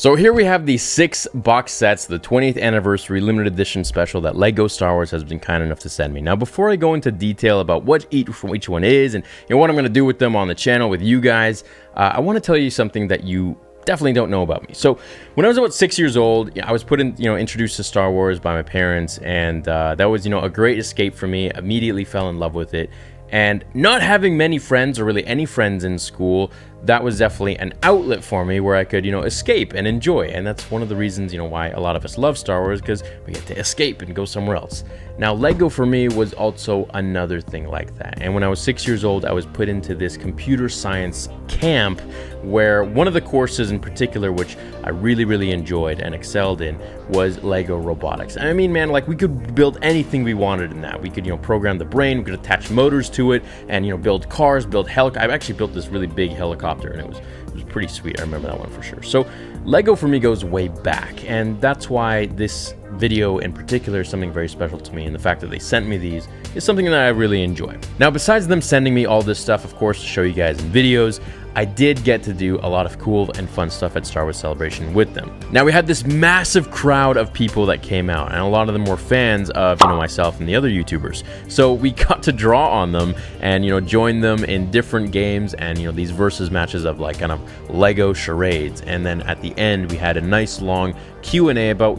So here we have the 6 box sets, the 20th anniversary limited edition special that LEGO Star Wars has been kind enough to send me. Now, before I go into detail about what each one is and what I'm going to do with them on the channel with you guys, I want to tell you something that you definitely don't know about me. So when I was about 6 years old, I was introduced to Star Wars by my parents, and that was, a great escape for me. Immediately fell in love with it. And not having many friends, or really any friends in school, that was definitely an outlet for me where I could, escape and enjoy. And that's one of the reasons, why a lot of us love Star Wars, because we get to escape and go somewhere else. Now, LEGO for me was also another thing like that. And when I was 6 years old, I was put into this computer science camp where one of the courses in particular, which I really, really enjoyed and excelled in, was LEGO robotics. I mean, man, we could build anything we wanted in that. We could, program the brain, we could attach motors to it, and, build cars, build helicopters. I actually built this really big helicopter, and it was pretty sweet. I remember that one for sure. So LEGO for me goes way back, and that's why this video in particular is something very special to me, and the fact that they sent me these is something that I really enjoy. Now, besides them sending me all this stuff, of course, to show you guys in videos, I did get to do a lot of cool and fun stuff at Star Wars Celebration with them. Now, we had this massive crowd of people that came out, and a lot of them were fans of, myself and the other YouTubers. So we got to draw on them and, join them in different games and, these versus matches of kind of LEGO charades. And then at the end, we had a nice long Q&A about,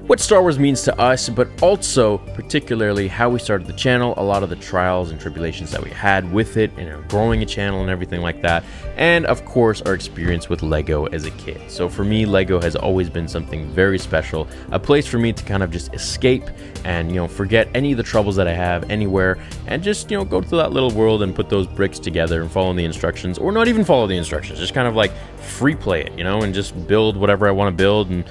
what Star Wars means to us, but also particularly how we started the channel, a lot of the trials and tribulations that we had with it, growing a channel and everything like that. And of course, our experience with LEGO as a kid. So for me, LEGO has always been something very special, a place for me to kind of just escape and, forget any of the troubles that I have anywhere and just, go to that little world and put those bricks together and follow the instructions, or not even follow the instructions, just kind of free play it, and just build whatever I want to build and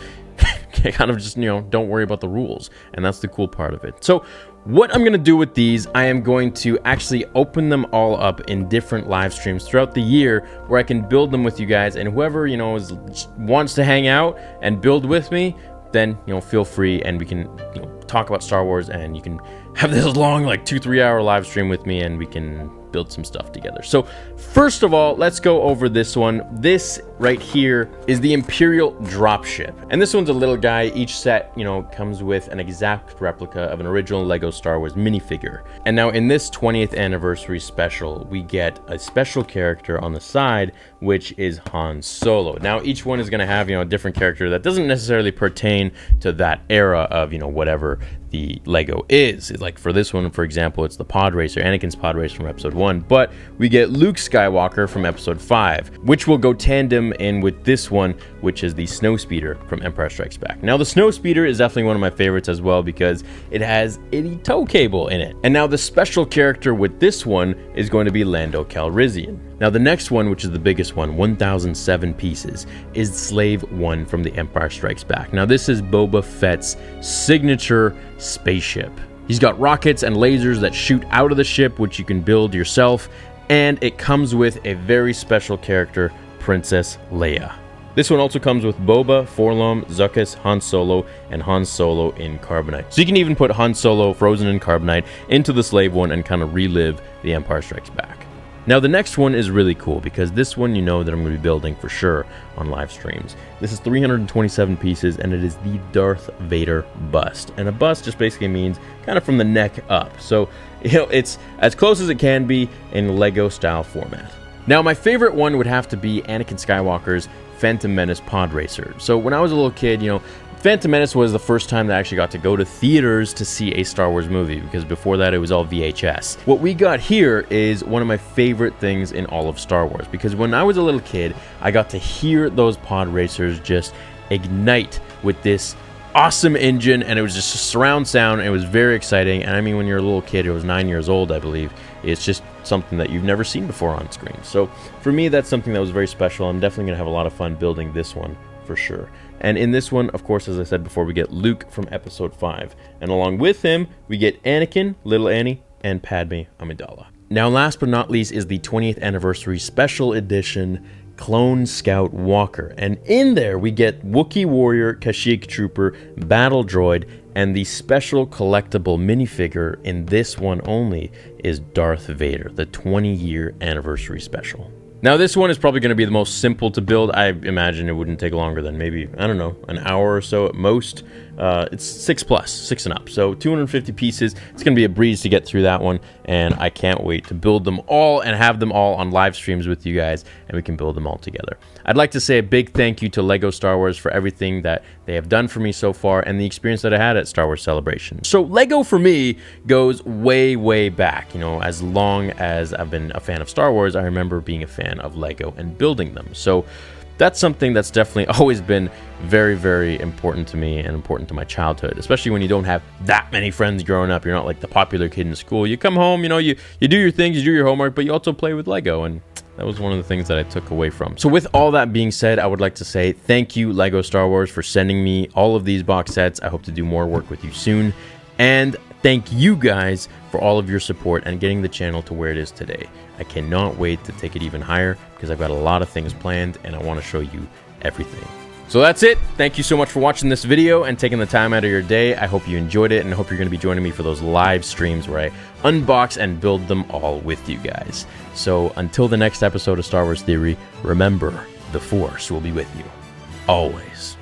kind of just, don't worry about the rules. And that's the cool part of it. So what I'm going to do with these, I am going to actually open them all up in different live streams throughout the year where I can build them with you guys. And whoever, wants to hang out and build with me, then, feel free, and we can, talk about Star Wars, and you can have this long, 2-3 hour live stream with me, and we can build some stuff together. So first of all, let's go over this one. This right here is the Imperial Dropship, and this one's a little guy. Each set, comes with an exact replica of an original LEGO Star Wars minifigure. And now in this 20th anniversary special, we get a special character on the side, which is Han Solo. Now each one is going to have, a different character that doesn't necessarily pertain to that era of, whatever the LEGO is. Like for this one, for example, it's the pod racer, Anakin's pod racer from episode 1, but we get Luke Skywalker from episode 5, which will go tandem in with this one, which is the Snowspeeder from Empire Strikes Back. Now the Snowspeeder is definitely one of my favorites as well because it has a tow cable in it. And now the special character with this one is going to be Lando Calrissian. Now the next one, which is the biggest one, 1,007 pieces, is Slave 1 from The Empire Strikes Back. Now this is Boba Fett's signature spaceship. He's got rockets and lasers that shoot out of the ship, which you can build yourself, and it comes with a very special character, Princess Leia. This one also comes with Boba, Forlom, Zuckuss, Han Solo, and Han Solo in Carbonite. So you can even put Han Solo frozen in Carbonite into the Slave one and kind of relive The Empire Strikes Back. Now the next one is really cool because this one that I'm going to be building for sure on live streams. This is 327 pieces, and it is the Darth Vader bust. And a bust just basically means kind of from the neck up. So, it's as close as it can be in LEGO style format. Now my favorite one would have to be Anakin Skywalker's Phantom Menace pod racer. So when I was a little kid, Phantom Menace was the first time that I actually got to go to theaters to see a Star Wars movie, because before that it was all VHS. What we got here is one of my favorite things in all of Star Wars, because when I was a little kid, I got to hear those pod racers just ignite with this awesome engine, and it was just a surround sound, and it was very exciting. And I mean, when you're a little kid, it was 9 years old, I believe, it's just something that you've never seen before on screen. So for me, that's something that was very special. I'm definitely going to have a lot of fun building this one for sure. And in this one, of course, as I said before, we get Luke from episode 5. And along with him, we get Anakin, Little Annie, and Padme Amidala. Now, last but not least is the 20th anniversary special edition Clone Scout Walker. And in there, we get Wookiee Warrior, Kashyyyk Trooper, Battle Droid, and the special collectible minifigure in this one only is Darth Vader, the 20-year anniversary special. Now this one is probably going to be the most simple to build. I imagine it wouldn't take longer than maybe, I don't know, an hour or so at most. It's 6 and up, so 250 pieces. It's going to be a breeze to get through that one, and I can't wait to build them all and have them all on live streams with you guys, and we can build them all together. I'd like to say a big thank you to LEGO Star Wars for everything that they have done for me so far and the experience that I had at Star Wars Celebration. So LEGO for me goes way, way back. You know, as long as I've been a fan of Star Wars, I remember being a fan of LEGO and building them. So that's something that's definitely always been very, very important to me and important to my childhood, especially when you don't have that many friends growing up. You're not like the popular kid in school. You come home, you know, you do your things, you do your homework, but you also play with LEGO, and that was one of the things that I took away from. So with all that being said, I would like to say thank you, LEGO Star Wars, for sending me all of these box sets. I hope to do more work with you soon. And thank you guys for all of your support and getting the channel to where it is today. I cannot wait to take it even higher because I've got a lot of things planned and I want to show you everything. So that's it. Thank you so much for watching this video and taking the time out of your day. I hope you enjoyed it, and I hope you're going to be joining me for those live streams where I unbox and build them all with you guys. So until the next episode of Star Wars Theory, remember, the Force will be with you always.